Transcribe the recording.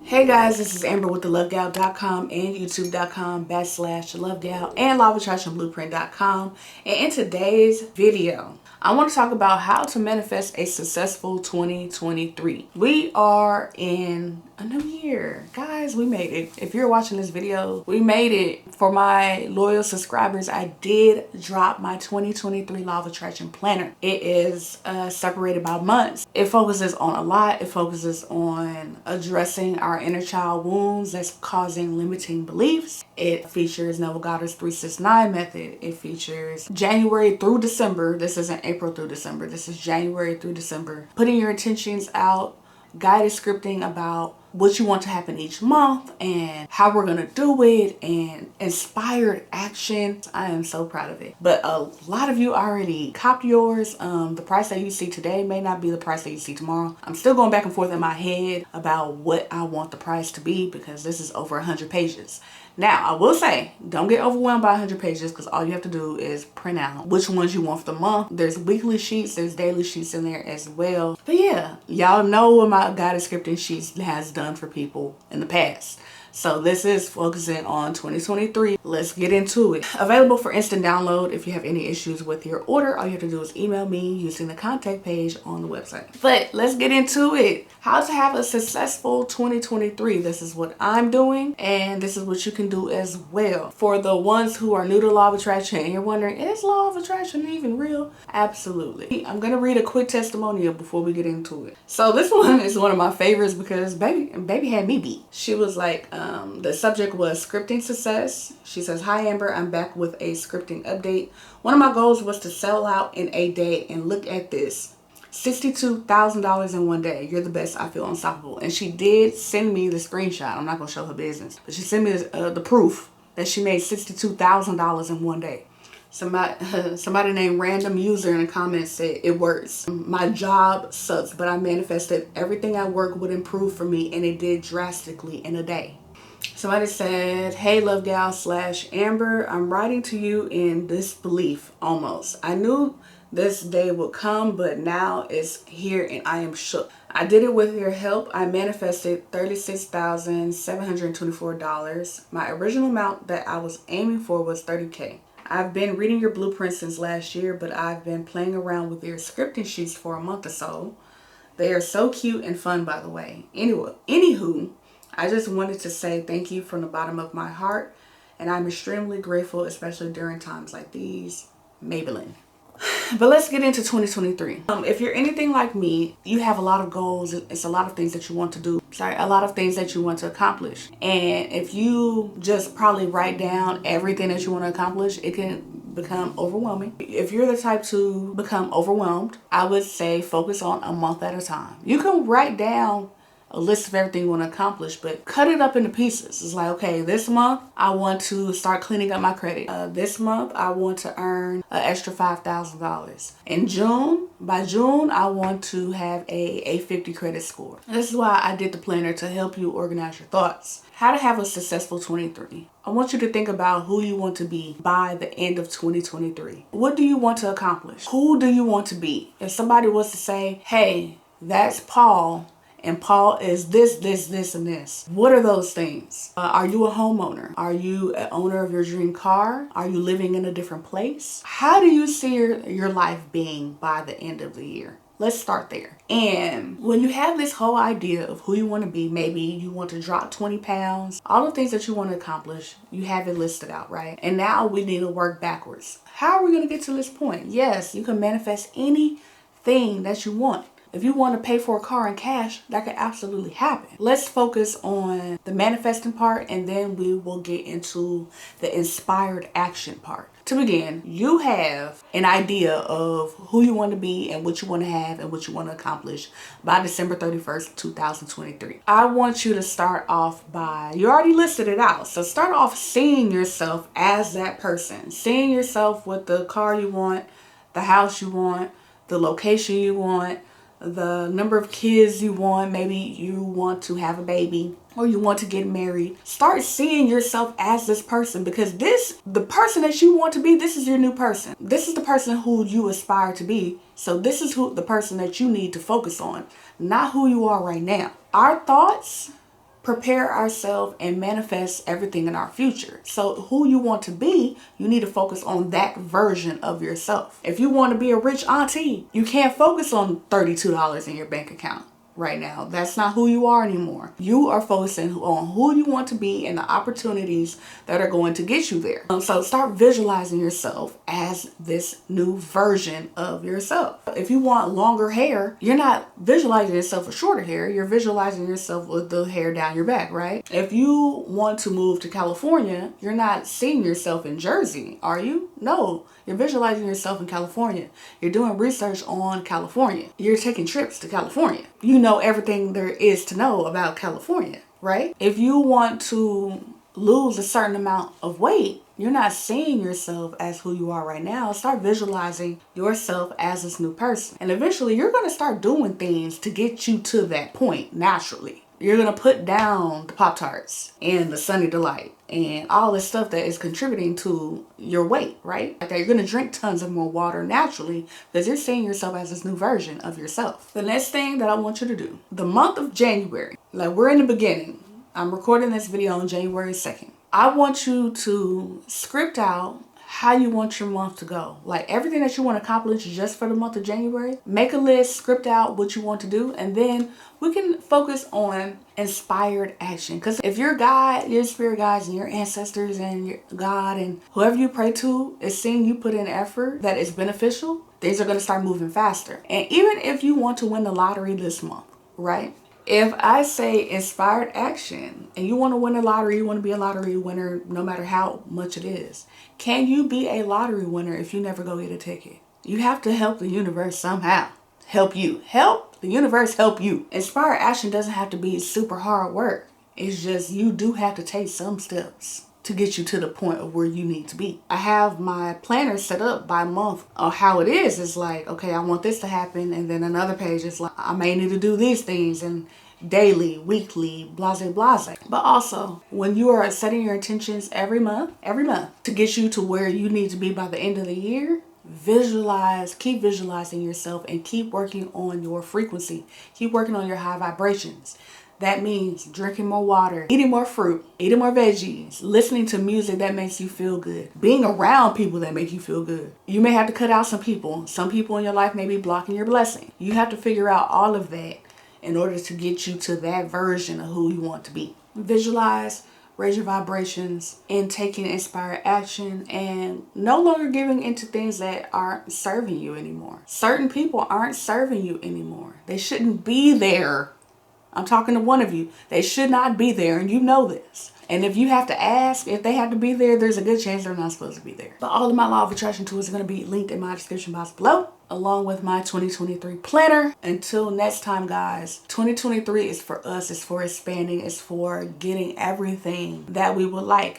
Hey guys, this is Amber with thelovegal.com and youtube.com/thelovegal and lavattractionblueprint.com. And in today's video, I want to talk about how to manifest a successful 2023. We are in a new year. Guys, we made it. If you're watching this video, we made it. For my loyal subscribers, I did drop my 2023 Law of Attraction Planner. It is separated by months. It focuses on a lot. It focuses on addressing our inner child wounds that's causing limiting beliefs. It features Neville Goddard's 369 method. It features January through December. This isn't April through December. This is January through December. Putting your intentions out, guided scripting about what you want to happen each month and how we're gonna do it, and inspired action. I am so proud of it. But a lot of you already copped yours. The price that you see today may not be the price that you see tomorrow. I'm still going back and forth in my head about what I want the price to be because this is over 100 pages. Now, I will say, don't get overwhelmed by 100 pages because all you have to do is print out which ones you want for the month. There's weekly sheets, there's daily sheets in there as well. But yeah, y'all know what my guided scripting sheets has done for people in the past. So this is focusing on 2023. Let's get into it. Available for instant download. If you have any issues with your order, all you have to do is email me using the contact page on the website. But let's get into it. How to have a successful 2023. This is what I'm doing, and this is what you can do as well. For the ones who are new to Law of Attraction and you're wondering, is Law of Attraction even real? Absolutely. I'm gonna read a quick testimonial before we get into it. So this one is one of my favorites because baby had me beat. She was like, the subject was scripting success. She says, "Hi Amber, I'm back with a scripting update. One of my goals was to sell out in a day, and look at this. $62,000 in one day. You're the best. I feel unstoppable." And she did send me the screenshot. I'm not going to show her business, but she sent me the proof that she made $62,000 in one day. Somebody named Random User in the comments said, "It works. My job sucks, but I manifested everything at work would improve for me, and it did drastically in a day." Somebody said, "Hey Love Gal / Amber, I'm writing to you in disbelief almost. I knew this day would come, but now it's here and I am shook. I did it with your help. I manifested $36,724. My original amount that I was aiming for was $30K. I've been reading your blueprint since last year, but I've been playing around with your scripting sheets for a month or so. They are so cute and fun, by the way. Anywho, I just wanted to say thank you from the bottom of my heart, and I'm extremely grateful, especially during times like these. Maybelline." But let's get into 2023. If you're anything like me, you have a lot of goals. It's a lot of things that you want to do. A lot of things that you want to accomplish. And if you just probably write down everything that you want to accomplish, it can become overwhelming. If you're the type to become overwhelmed, I would say focus on a month at a time. You can write down a list of everything you want to accomplish, but cut it up into pieces. It's like, okay, this month I want to start cleaning up my credit. This month I want to earn an extra $5,000. In June, by June, I want to have a 850 credit score. This is why I did the planner, to help you organize your thoughts. How to have a successful 23. I want you to think about who you want to be by the end of 2023. What do you want to accomplish? Who do you want to be? If somebody was to say, "Hey, that's Paul, and Paul is this, and this." What are those things? Are you a homeowner? Are you an owner of your dream car? Are you living in a different place? How do you see your life being by the end of the year? Let's start there. And when you have this whole idea of who you want to be, maybe you want to drop 20 pounds, all the things that you want to accomplish, you have it listed out, right? And now we need to work backwards. How are we going to get to this point? Yes, you can manifest anything that you want. If you want to pay for a car in cash, that could absolutely happen. Let's focus on the manifesting part, and then we will get into the inspired action part. To begin, you have an idea of who you want to be and what you want to have and what you want to accomplish by December 31st, 2023. I want you to start off by, you already listed it out, so start off seeing yourself as that person. Seeing yourself with the car you want, the house you want, the location you want, the number of kids you want. Maybe you want to have a baby or you want to get married. Start seeing yourself as this person, because the person that you want to be, this is your new person. This is the person who you aspire to be. So this is the person that you need to focus on, not who you are right now. Our thoughts prepare ourselves and manifest everything in our future. So who you want to be, you need to focus on that version of yourself. If you want to be a rich auntie, you can't focus on $32 in your bank account right now. That's not who you are anymore. You are focusing on who you want to be and the opportunities that are going to get you there. So start visualizing yourself as this new version of yourself. If you want longer hair, you're not visualizing yourself with shorter hair. You're visualizing yourself with the hair down your back, right? If you want to move to California, you're not seeing yourself in Jersey, are you? No, you're visualizing yourself in California. You're doing research on California. You're taking trips to California. You know everything there is to know about California, right? If you want to lose a certain amount of weight, you're not seeing yourself as who you are right now. Start visualizing yourself as this new person. And eventually you're going to start doing things to get you to that point naturally. You're going to put down the Pop-Tarts and the Sunny Delight and all this stuff that is contributing to your weight, right? Like you're going to drink tons of more water naturally because you're seeing yourself as this new version of yourself. The next thing that I want you to do, the month of January, like we're in the beginning. I'm recording this video on January 2nd. I want you to script out how you want your month to go. Like everything that you want to accomplish just for the month of January. Make a list, script out what you want to do, and then we can focus on inspired action. Because if your God, your spirit guides and your ancestors and your God and whoever you pray to is seeing you put in effort that is beneficial, things are going to start moving faster. And even if you want to win the lottery this month, right? If I say inspired action and you want to win a lottery, you want to be a lottery winner no matter how much it is. Can you be a lottery winner if you never go get a ticket? You have to help the universe somehow. Help you. Help the universe help you. Inspired action doesn't have to be super hard work. It's just you do have to take some steps to get you to the point of where you need to be. I have my planner set up by month of how it is. It's like, okay, I want this to happen. And then another page is like, I may need to do these things and daily, weekly, blase, blase. But also when you are setting your intentions every month to get you to where you need to be by the end of the year, visualize, keep visualizing yourself and keep working on your frequency. Keep working on your high vibrations. That means drinking more water, eating more fruit, eating more veggies, listening to music that makes you feel good, being around people that make you feel good. You may have to cut out some people. Some people in your life may be blocking your blessing. You have to figure out all of that in order to get you to that version of who you want to be. Visualize, raise your vibrations, and taking inspired action and no longer giving into things that aren't serving you anymore. Certain people aren't serving you anymore. They shouldn't be there. I'm talking to one of you. They should not be there, and you know this. And if you have to ask if they have to be there, there's a good chance they're not supposed to be there. But all of my law of attraction tools are going to be linked in my description box below, along with my 2023 planner. Until next time, guys, 2023 is for us. It's for expanding. It's for getting everything that we would like